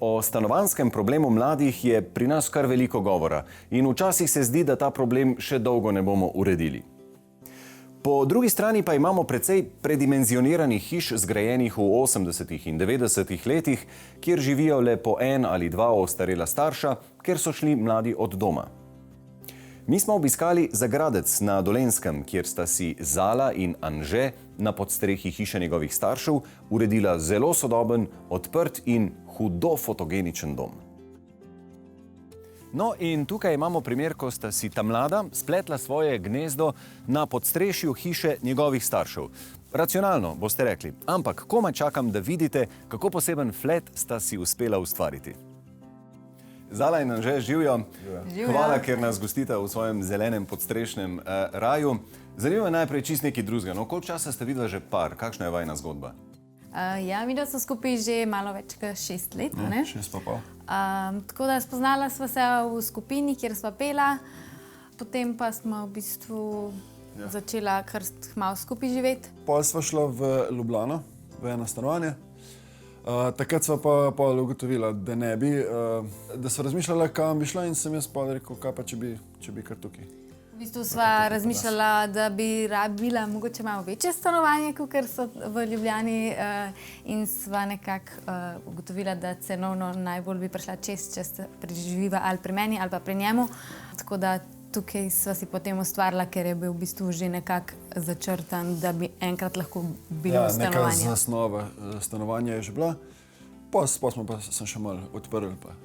O stanovanjskem problemu mladih je pri nas kar veliko govora in včasih se zdi, da ta problem še dolgo ne bomo uredili. Po drugi strani pa imamo precej predimenzioniranih hiš zgrajenih v 80. in 90. letih, kjer živijo le po en ali dva ostarela starša, ker so šli mladi od doma. Mi smo obiskali Zagradec na Dolenjskem, kjer sta si Zala in Anže na podstrehi hiše njegovih staršev uredila zelo sodoben, odprt in hudo fotogeničen dom. No in tukaj imamo primer, ko sta si ta mlada spletla svoje gnezdo na podstrešju hiše njegovih staršev. Racionalno, boste rekli, ampak komaj čakam, da vidite, kako poseben flet sta si uspela ustvariti. Zala in Anže, živijo. Hvala, ker nas gostite v svojem zelenem podstrešnem raju. Zanima me najprej čist nekaj drugega. No, koliko časa ste videla že par? Kakšna je vajina zgodba? Ja, videla sem skupaj že malo več kot 6 let, ne? 6 pa pol. Tako da spoznala sva se v skupini, kjer sva pela, potem pa smo v bistvu začela kar malo skupaj živeti. Pol sva šla v Ljubljano, v eno stanovanje. Takrat sva pa ugotovila, da ne bi, da sva razmišljala, kam bi šla in sem jaz pa rekel, kaj pa če bi kar tukaj. V bistvu sva razmišljala, da bi rabila mogoče malo večje stanovanje, kakor so v Ljubljani, in sva nekako ugotovila, da cenovno najbolj bi prišla čez, če se preživiva ali pri meni ali pa pri njemu. Tako da tukaj sva si potem ustvarila, ker je bil v bistvu že nekako začrtan, da bi enkrat lahko bilo stanovanje. Neka zasnova stanovanja je že bila, sem še malo odprl pa.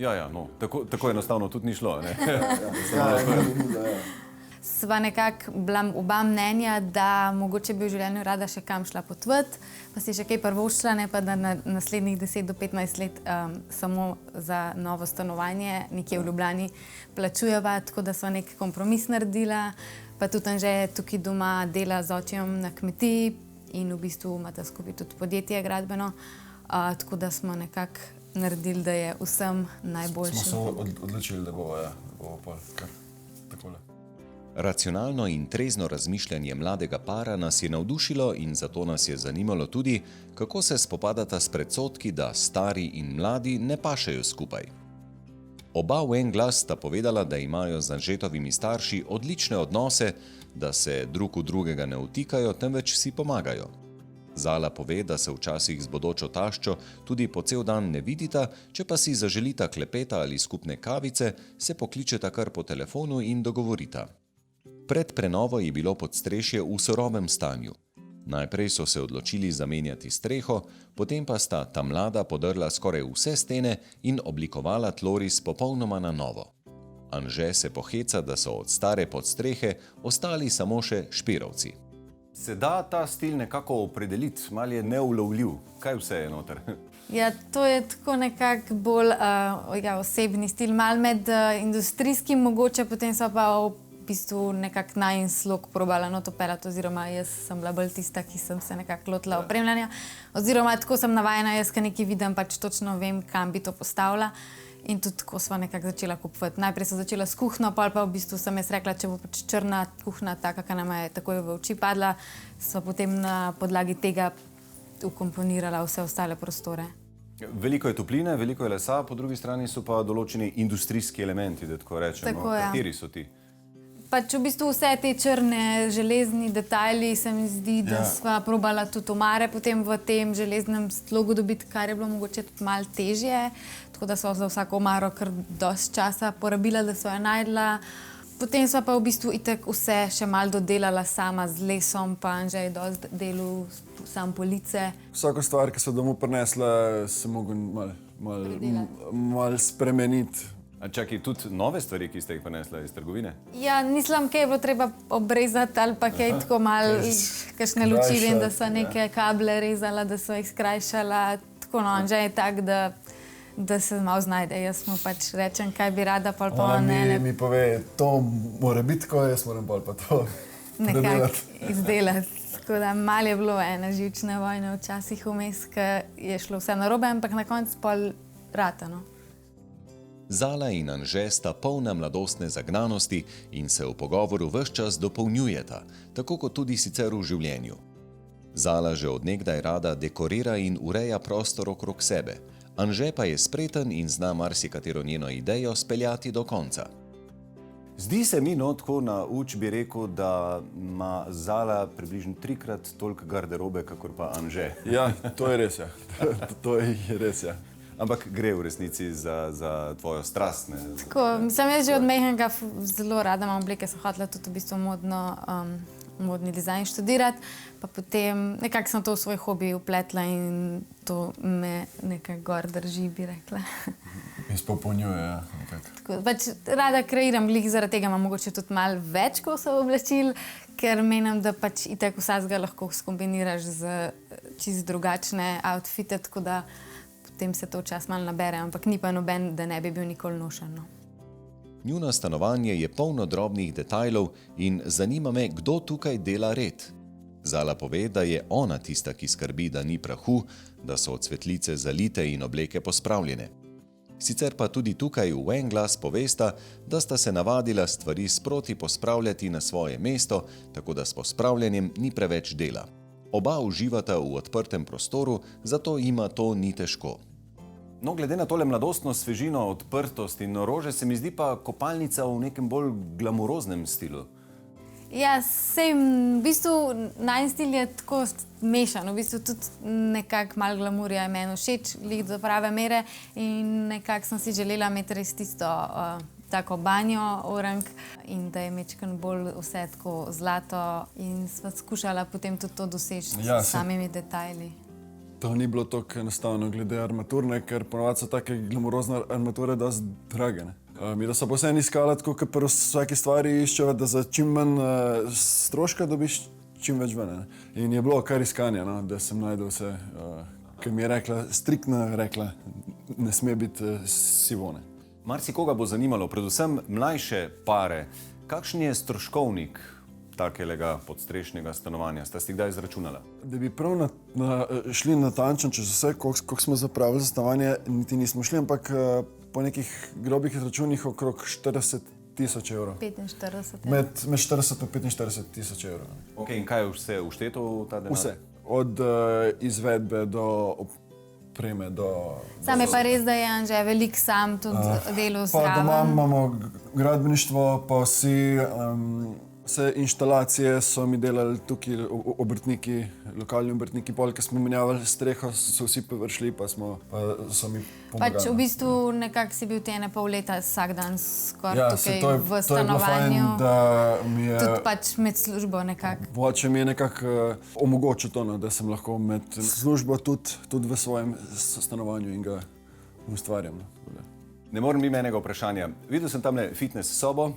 Ja, no, tako enostavno tudi ni šlo, ne? Sva nekako bila oba mnenja, da mogoče bi v življenju rada še kam šla potovati, pa si še kaj privoščila, ne pa da na naslednjih 10 do 15 let samo za novo stanovanje nekje v Ljubljani plačujeva, tako da sva nek kompromis naredila, pa tudi Anže tukaj doma dela z očem na kmetiji in v bistvu imata skupaj tudi podjetje gradbeno, tako da smo nekako naredili, da je vsem najboljše. Smo se odločili, da bomo pa kar takole. Racionalno in trezno razmišljanje mladega para nas je navdušilo in zato nas je zanimalo tudi, kako se spopadata s predsodki, da stari in mladi ne pašejo skupaj. Oba v en glas sta povedala, da imajo z Anžetovimi starši odlične odnose, da se drug v drugega ne vtikajo, temveč si pomagajo. Zala pove, da se včasih z bodočo taščo tudi po cel dan ne vidita, če pa si zaželita klepeta ali skupne kavice, se pokličeta kar po telefonu in dogovorita. Pred prenovo je bilo podstrešje v surovem stanju. Najprej so se odločili zamenjati streho, potem pa sta ta mlada podrla skoraj vse stene in oblikovala tloris popolnoma na novo. Anže se poheca, da so od stare podstrehe ostali samo še špirovci. Se da ta stil nekako opredeliti, malo je neulovljiv. Kaj vse je noter? Ja, to je tako nekako bolj osebni stil, malo med industrijskim mogoče, potem so pa v bistvu nekako najin slog probala to pelati, oziroma jaz sem bila bolj tista, ki sem se nekako lotila opremljanja. Oziroma tako sem navajena, jaz kaj nekaj vidim, pač točno vem, kam bi to postavila. In tudi tako sva nekako začela kupovati. Najprej sem začela s kuhno, pa v bistvu sem jaz rekla, če bo pač črna kuhna, taka, ki nam je takoj v oči padla, sva potem na podlagi tega ukomponirala vse ostale prostore. Veliko je topline, veliko je lesa, po drugi strani so pa določeni industrijski elementi, da tako rečemo. Tako, ja. Kateri so ti? Pač v bistvu vse te črne železni detajli se mi zdi, da sva probala tudi omare potem v tem železnem slogu dobiti, kar je bilo mogoče tudi malo težje. Tako da sva za vsako omaro kar dosti časa porabila, da sva jo najdla. Potem sva pa v bistvu itak vse še malo dodelala sama z lesom, pa Anže je dosti delal sam police. Vsako stvar, ki sva domov prinesla, se mogel malo spremeniti. A čakaj, tudi nove stvari, ki ste jih prinesla iz trgovine? Ja, mislim, kaj je bilo treba obrezati ali pa kaj tako malo, kakšne luči, vem, da so neke kable rezala, da so jih skrajšala. Tako no, Anže je tak, da se malo znajde. Jaz mu pač rečem, kaj bi rada, pol pa ne. Mi pove, to mora biti tako, jaz moram pol pa to nekako izdelati. Tako da malo je bilo ena živčna vojna včasih vmes, ki je šlo vse narobe, ampak na koncu pol rata, no. Zala in Anže sta polna mladostne zagnanosti in se v pogovoru ves čas dopolnjujeta, tako kot tudi sicer v življenju. Zala že od nekdaj rada dekorira in ureja prostor okrog sebe. Anže pa je spreten in zna marsikatero njeno idejo speljati do konca. Zdi se mi, no, tako na uč bi rekel, da ima Zala približno 3-krat toliko garderobe, kakor pa Anže. Ja, to je res, ja. To je res, ja. Ampak gre v resnici za tvojo strast, ne? Tako, sem jaz že od majhnega zelo rada imam obleke, sem hotela tudi v bistvu modni dizajn študirati, pa potem nekako sem to v svoj hobi vpletla in to me nekako gor drži, bi rekla. Izpopolnjuje, ja, nekako. Tako, pač rada kreiram, glih zaradi tega imam mogoče tudi malo več kosov oblačil, ker menim, da pač itak vsakega lahko skombiniraš z čisto drugačne outfite, tako da potem se to včasih malo nabere, ampak ni pa noben, da ne bi bil nikoli nošen. No. Njuno stanovanje je polno drobnih detajlov in zanima me, kdo tukaj dela red. Zala pove, da je ona tista, ki skrbi, da ni prahu, da so cvetlice zalite in obleke pospravljene. Sicer pa tudi tukaj v en glas povesta, da sta se navadila stvari sproti pospravljati na svoje mesto, tako da s pospravljanjem ni preveč dela. Oba uživata v odprtem prostoru, zato jima to ni težko. No, glede na tole mladostno svežino, odprtost in orože, se mi zdi pa kopalnica v nekem bolj glamuroznem stilu. Ja, sej, v bistvu najin stil je tako mešan, v bistvu tudi nekako malo glamurja je meni všeč, glih do prave mere in nekako sem si želela imeti res tisto tako banjo, orang in da je mečkan bolj vse tako zlato in sva skušala potem tudi to doseči s samimi detajli. To ni bilo tako enostavno glede armaturne, ker ponovadi so take glamurozne armature dosti drage. Mi da so pa vseeno iskala, tako kot pri vsaki stvari iščeva, da za čim manj stroška dobiš čim več ven. In je bilo kar iskanje, no, da sem najdel vse, ker mi je rekla, striktno rekla, ne sme biti sivone. Marsikoga bo zanimalo, predvsem mlajše pare, kakšen je stroškovnik takelega podstrešnega stanovanja? Sta si kdaj izračunala? Da bi prav šli natančno čez vse, koliko smo zapravili za stanovanje, niti nismo šli, ampak po nekih grobih izračunih okrog 40.000 evrov. 45. Med 40 in 45.000 evrov. Ok, in kaj je vse všteto v ta denar? Vse. Od izvedbe do opreme do... Sam je pa res, da je Anže velik sam tudi delal zraven. Pa doma imamo gradbeništvo, pa vse inštalacije so mi delali tukaj obrtniki, lokalni obrtniki, polk smo menjavali streho, so vsi prišli, pa so mi pomagali. Pač v bistvu nekako si bil te 1,5 leta vsak dan skoraj tukaj v stanovanju. To je bilo fajn, da mi je... Tudi pač med službo nekako. Oče mi je nekako omogočil to, da sem lahko med službo tudi v svojem stanovanju in ga ustvarjam. Ne morem mimo enega vprašanja. Videl sem tamle fitness sobo,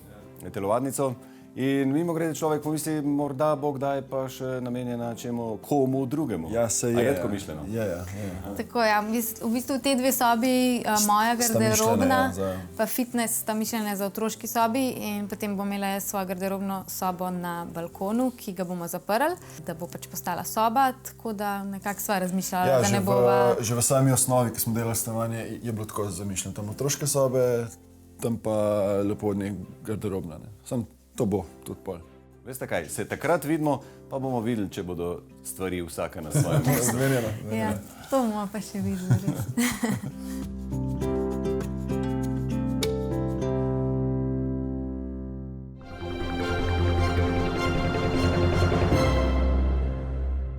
telovadnico, in mimogrede človek pomisli, morda bo kdaj pa še namenjena čemu komu drugemu. Ja, se je. A je tako mišljeno? Ja. Tako, ja. V bistvu te dve sobi, moja garderobna, pa fitness sta mišljene za otroški sobi in potem bom imela jaz svojo garderobno sobo na balkonu, ki ga bomo zaprli, da bo pač postala soba, tako da nekako sva razmišljala, da ne bova... Že v sami osnovi, ki smo delali stanovanje, je bilo tako zamišljeno. Tam otroške sobe, tam pa lepo od njih garderobna. To bo tudi pol. Veste kaj, se takrat vidimo, pa bomo videli, če bodo stvari vsaka na svojem mestu. Zmenjeno. Ja, to bomo pa še videli.